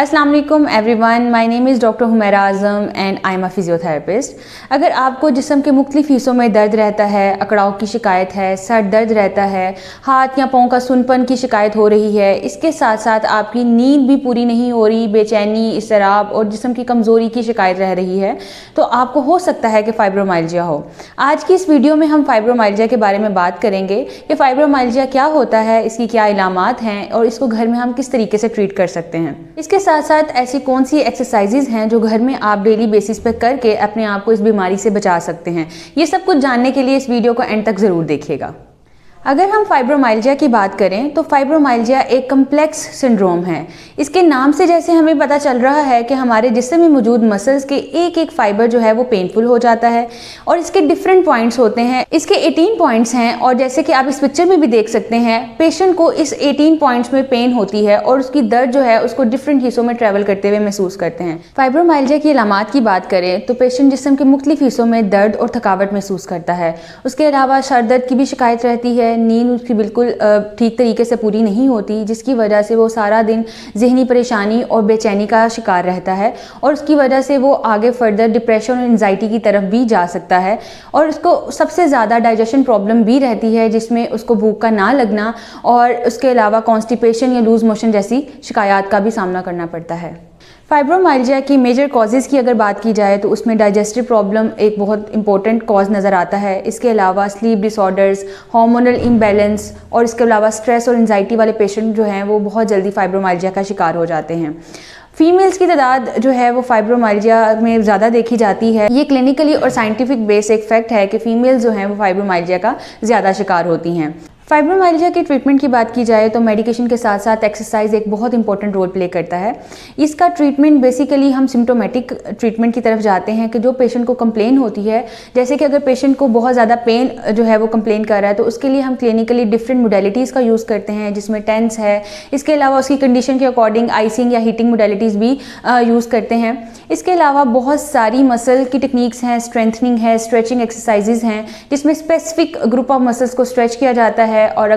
अस्सलाम वालेकुम everyone, my name is doctor Humaira Azam and I am a physiotherapist. अगर आपको जिस्म के मुख्तलिफ हिस्सों में दर्द रहता है, अकड़ाव की शिकायत है, सर दर्द रहता है, हाथ या पाँव का सुनपन की शिकायत हो रही है, इसके साथ साथ आपकी नींद भी पूरी नहीं हो रही, बेचैनी, इसराब और जिस्म की कमज़ोरी की शिकायत रह रही है, तो आपको हो सकता है कि फाइब्रोमाइल्जिया हो। आज की इस वीडियो में हम फाइब्रोमाइल्जिया के बारे में बात करेंगे कि फाइब्रोमाइल्जिया क्या होता है, इसकी क्या इलामात हैं और इसको घर में हम किस तरीके से ट्रीट कर सकते हैं। इसके साथ साथ ऐसी कौन सी एक्सरसाइजेज हैं जो घर में आप डेली बेसिस पर करके अपने आप को इस बीमारी से बचा सकते हैं। ये सब कुछ जानने के लिए इस वीडियो को एंड तक ज़रूर देखिएगा। अगर हम फाइब्रोमाइल्जिया की बात करें तो फाइब्रोमाइल्जिया एक कम्प्लेक्स सिंड्रोम है। इसके नाम से जैसे हमें पता चल रहा है कि हमारे जिस्म में मौजूद मसल्स के एक एक फाइबर जो है वो पेनफुल हो जाता है और इसके डिफरेंट पॉइंट्स होते हैं। इसके 18 पॉइंट्स हैं और जैसे कि आप इस पिक्चर में भी देख सकते हैं, पेशेंट को इस 18 पॉइंट्स में पेन होती है और उसकी दर्द जो है उसको डिफरेंट हिस्सों में ट्रैवल करते हुए महसूस करते हैं। फाइब्रोमाइल्जिया की इलामात की बात करें तो पेशेंट जिस्म के मुख्तलिफ हिस्सों में दर्द और थकावट महसूस करता है। उसके अलावा सर दर्द की भी शिकायत रहती है, नींद उसकी बिल्कुल ठीक तरीके से पूरी नहीं होती, जिसकी वजह से वो सारा दिन जहनी परेशानी और बेचैनी का शिकार रहता है और उसकी वजह से वो आगे फर्दर डिप्रेशन और एंजाइटी की तरफ भी जा सकता है। और उसको सबसे ज़्यादा डाइजेशन प्रॉब्लम भी रहती है, जिसमें उसको भूख का ना लगना और उसके अलावा कॉन्स्टिपेशन या लूज मोशन जैसी शिकायत का भी सामना करना पड़ता है। फाइब्रोमाइल्जिया की मेजर कॉजेज़ की अगर बात की जाए तो उसमें डाइजेस्टिव प्रॉब्लम एक बहुत इंपॉर्टेंट कॉज नज़र आता है। इसके अलावा स्लीप डिसऑर्डर्स, हार्मोनल इम्बैलेंस और इसके अलावा स्ट्रेस और एंजाइटी वाले पेशेंट जो हैं वो बहुत जल्दी फाइब्रोमाइल्जिया का शिकार हो जाते हैं। फीमेल्स की तादाद जो है वो फाइब्रोमाइल्जिया में ज़्यादा देखी जाती है। ये क्लिनिकली और साइंटिफिक बेस एक फैक्ट है कि फ़ीमेल्स जो हैं वो फाइब्रोमाइल्जिया का ज़्यादा शिकार होती हैं। फाइब्रोमाइल्जिया के ट्रीटमेंट की बात की जाए तो मेडिकेशन के साथ साथ एक्सरसाइज एक बहुत इंपॉर्टेंट रोल प्ले करता है। इसका ट्रीटमेंट बेसिकली हम सिम्टोमेटिक ट्रीटमेंट की तरफ जाते हैं कि जो पेशेंट को कंप्लेन होती है, जैसे कि अगर पेशेंट को बहुत ज़्यादा पेन जो है वो कंप्लेन कर रहा है तो उसके लिए हम क्लिनिकली डिफरेंट मोडेलिटीज़ का यूज़ करते हैं, जिसमें टेंस है। इसके अलावा उसकी कंडीशन के अकॉर्डिंग आइसिंग या हीटिंग मोडेलिटीज़ भी यूज़ करते हैं। इसके अलावा बहुत सारी मसल की टेक्निक्स हैं, स्ट्रेंथनिंग है, स्ट्रेचिंग एक्सरसाइजेज हैं, जिसमें स्पेसिफिक ग्रुप ऑफ मसल्स को स्ट्रेच किया जाता है और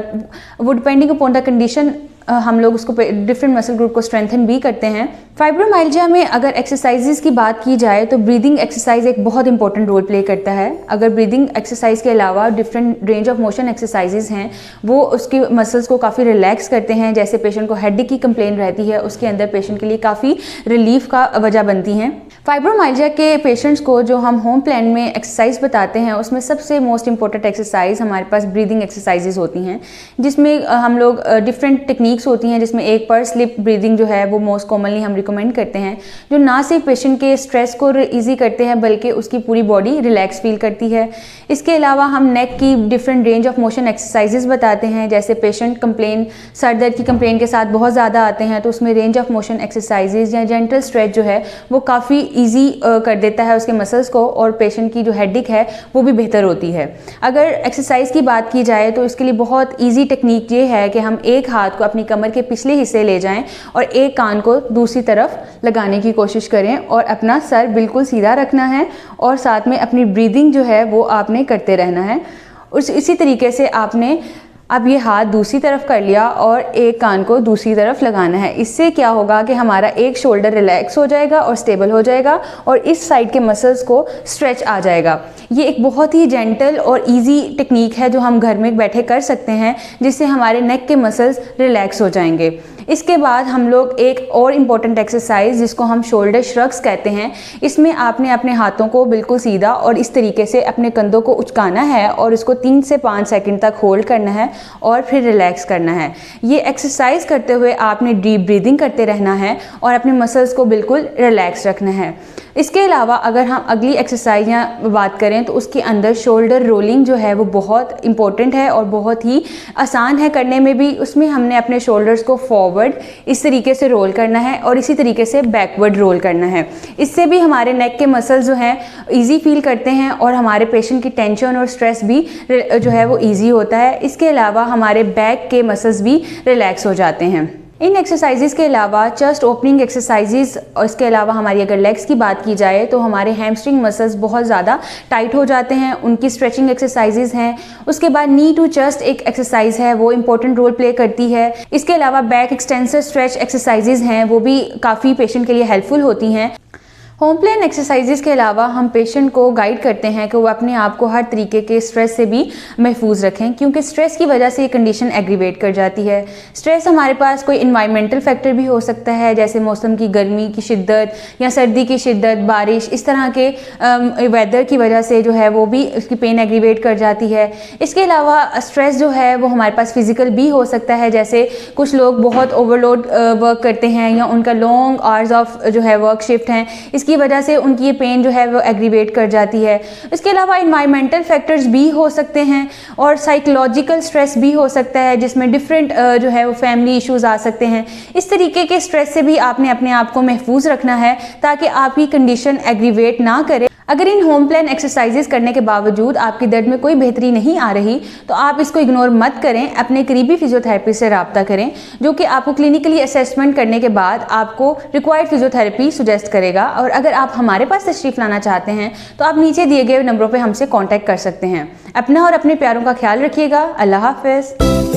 वो डिपेंडिंग अपॉन द कंडीशन हम लोग उसको डिफरेंट मसल ग्रुप को स्ट्रेंथन भी करते हैं। फाइब्रोमाइल्जिया में अगर एक्सरसाइजेज की बात की जाए तो ब्रीदिंग एक्सरसाइज एक बहुत इंपॉर्टेंट रोल प्ले करता है। अगर ब्रीदिंग एक्सरसाइज के अलावा different range of motion exercises हैं वो उसके मसल्स को काफ़ी रिलैक्स करते हैं। जैसे पेशेंट को हेडेक की कंप्लेन रहती है, उसके अंदर पेशेंट के लिए काफ़ी रिलीफ का वजह बनती हैं। फाइब्रोमाइल्जिया के पेशेंट्स को जो हम होम प्लान में एक्सरसाइज बताते हैं उसमें सबसे मोस्ट इंपॉर्टेंट एक्सरसाइज हमारे पास ब्रीदिंग एक्सरसाइजेज होती हैं, जिसमें हम लोग डिफरेंट टेक्निक्स होती हैं, जिसमें एक पर स्लिप ब्रीदिंग जो है वो मोस्ट कॉमनली हम रिकमेंड करते हैं, जो ना सिर्फ पेशेंट के स्ट्रेस को ईजी करते हैं बल्कि उसकी पूरी बॉडी रिलैक्स फील करती है। इसके अलावा हम नेक की different range of motion exercises बताते हैं। जैसे पेशेंट कंप्लेन सर दर्द की कंप्लेन के साथ बहुत ज़्यादा आते हैं तो उसमें रेंज ऑफ मोशन एक्सरसाइजेज या जेंटल स्ट्रेच जो है वो काफ़ी ईजी कर देता है उसके मसल्स को और पेशेंट की जो हेडेक है वो भी बेहतर होती है। अगर एक्सरसाइज की बात की जाए तो इसके लिए बहुत ईजी टेक्निक ये है कि हम एक हाथ को अपनी कमर के पिछले हिस्से ले जाएं और एक कान को दूसरी तरफ लगाने की कोशिश करें और अपना सर बिल्कुल सीधा रखना है और साथ में अपनी ब्रीदिंग जो है वो आपने करते रहना है। इसी तरीके से आपने अब ये हाथ दूसरी तरफ कर लिया और एक कान को दूसरी तरफ लगाना है। इससे क्या होगा कि हमारा एक शोल्डर रिलैक्स हो जाएगा और स्टेबल हो जाएगा और इस साइड के मसल्स को स्ट्रेच आ जाएगा। ये एक बहुत ही जेंटल और इजी टेक्निक है जो हम घर में बैठे कर सकते हैं, जिससे हमारे नेक के मसल्स रिलैक्स हो जाएंगे। इसके बाद हम लोग एक और इम्पॉर्टेंट एक्सरसाइज जिसको हम शोल्डर श्रग्स कहते हैं, इसमें आपने अपने हाथों को बिल्कुल सीधा और इस तरीके से अपने कंधों को उचकाना है और इसको 3 से 5 सेकंड तक होल्ड करना है और फिर रिलैक्स करना है। ये एक्सरसाइज करते हुए आपने डीप ब्रीदिंग करते रहना है और अपने मसल्स को बिल्कुल रिलैक्स रखना है। इसके अलावा अगर हम अगली एक्सरसाइज या बात करें तो उसके अंदर शोल्डर रोलिंग जो है वो बहुत इंपॉर्टेंट है और बहुत ही आसान है करने में भी। उसमें हमने अपने शोल्डर्स को फॉरवर्ड इस तरीके से रोल करना है और इसी तरीके से बैकवर्ड रोल करना है। इससे भी हमारे नेक के मसल्स जो हैं ईजी फील करते हैं और हमारे पेशेंट की टेंशन और स्ट्रेस भी जो है वो ईजी होता है। इसके अलावा हमारे बैक के मसल्स भी रिलैक्स हो जाते हैं। इन एक्सरसाइजेज़ के अलावा चेस्ट ओपनिंग एक्सरसाइजेज़ और इसके अलावा हमारी अगर लेग्स की बात की जाए तो हमारे हैमस्ट्रिंग मसल्स बहुत ज़्यादा टाइट हो जाते हैं, उनकी स्ट्रेचिंग एक्सरसाइजेज़ हैं। उसके बाद नी टू चेस्ट एक एक्सरसाइज है, वो इंपॉर्टेंट रोल प्ले करती है। इसके अलावा बैक एक्सटेंसर स्ट्रेच एक्सरसाइजेज़ हैं, वो भी काफ़ी पेशेंट के लिए हेल्पफुल होती हैं। होम प्लेन एक्सरसाइजेस के अलावा हम पेशेंट को गाइड करते हैं कि वो अपने आप को हर तरीके के स्ट्रेस से भी महफूज रखें, क्योंकि स्ट्रेस की वजह से ये कंडीशन एग्रीवेट कर जाती है। स्ट्रेस हमारे पास कोई इन्वायरमेंटल फैक्टर भी हो सकता है, जैसे मौसम की गर्मी की शिद्दत या सर्दी की शिद्दत, बारिश, इस तरह के वेदर की वजह से जो है वो भी उसकी पेन एग्रीवेट कर जाती है। इसके अलावा स्ट्रेस जो है वो हमारे पास फिजिकल भी हो सकता है, जैसे कुछ लोग बहुत ओवरलोड वर्क करते हैं या उनका लॉन्ग आवर्स ऑफ जो है वर्क शिफ्ट हैं, इसकी वजह से उनकी ये पेन जो है वो एग्रीवेट कर जाती है। इसके अलावा इन्वायरमेंटल फैक्टर्स भी हो सकते हैं और साइकोलॉजिकल स्ट्रेस भी हो सकता है, जिसमें डिफरेंट जो है वो फैमिली इश्यूज आ सकते हैं। इस तरीके के स्ट्रेस से भी आपने अपने आप को महफूज रखना है ताकि आपकी कंडीशन एग्रीवेट ना करे। अगर इन होम प्लान एक्सरसाइजेस करने के बावजूद आपकी दर्द में कोई बेहतरी नहीं आ रही तो आप इसको इग्नोर मत करें, अपने करीबी फिजियोथेरेपिस्ट से रब्ता करें, जो कि आपको क्लिनिकली असेसमेंट करने के बाद आपको रिक्वायर्ड फिजियोथेरेपी सुजेस्ट करेगा। और अगर आप हमारे पास तशरीफ़ लाना चाहते हैं तो आप नीचे दिए गए नंबरों पर हमसे कॉन्टैक्ट कर सकते हैं। अपना और अपने प्यारों का ख्याल रखिएगा। अल्लाह हाफ़िज़।